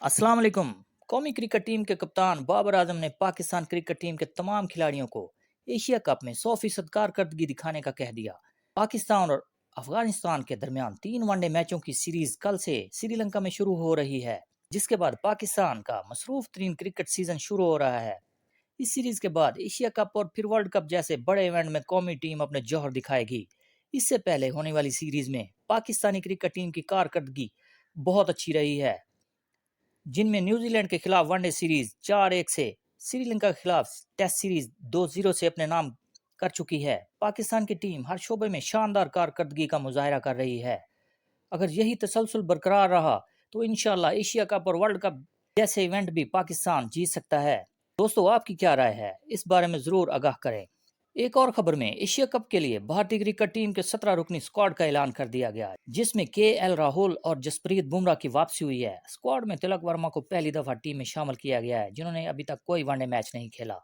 अस्सलाम वालेकुम। कौमी क्रिकेट टीम के कप्तान बाबर आजम ने पाकिस्तान क्रिकेट टीम के तमाम खिलाड़ियों को एशिया कप में 100% कारकर्दगी दिखाने का कह दिया। पाकिस्तान और अफगानिस्तान के दरमियान 3 वनडे मैचों की सीरीज कल से श्रीलंका में शुरू हो रही है, जिसके बाद पाकिस्तान का मसरूफ तरीन क्रिकेट सीजन शुरू हो रहा है। इस सीरीज के बाद एशिया कप और फिर वर्ल्ड कप जैसे बड़े इवेंट में कौमी टीम अपने जौहर दिखाएगी। इससे पहले होने वाली सीरीज में पाकिस्तानी क्रिकेट टीम की कारकर्दगी बहुत अच्छी रही है, जिनमें न्यूजीलैंड के खिलाफ वनडे सीरीज 4-1 से, श्रीलंका के खिलाफ टेस्ट सीरीज 2-0 से अपने नाम कर चुकी है। पाकिस्तान की टीम हर शोबे में शानदार कारकर्दगी का मुजाहरा कर रही है। अगर यही तसलसल बरकरार रहा तो इंशाल्लाह एशिया कप और वर्ल्ड कप जैसे इवेंट भी पाकिस्तान जीत सकता है। दोस्तों, आपकी क्या राय है? इस बारे में जरूर आगाह करें। एक और खबर में एशिया कप के लिए भारतीय क्रिकेट टीम के 17 रुकनी स्क्वाड का ऐलान कर दिया गया है, जिसमें केएल राहुल और जसप्रीत बुमराह की वापसी हुई है। स्क्वाड में तिलक वर्मा को पहली दफा टीम में शामिल किया गया है, जिन्होंने अभी तक कोई वनडे मैच नहीं खेला।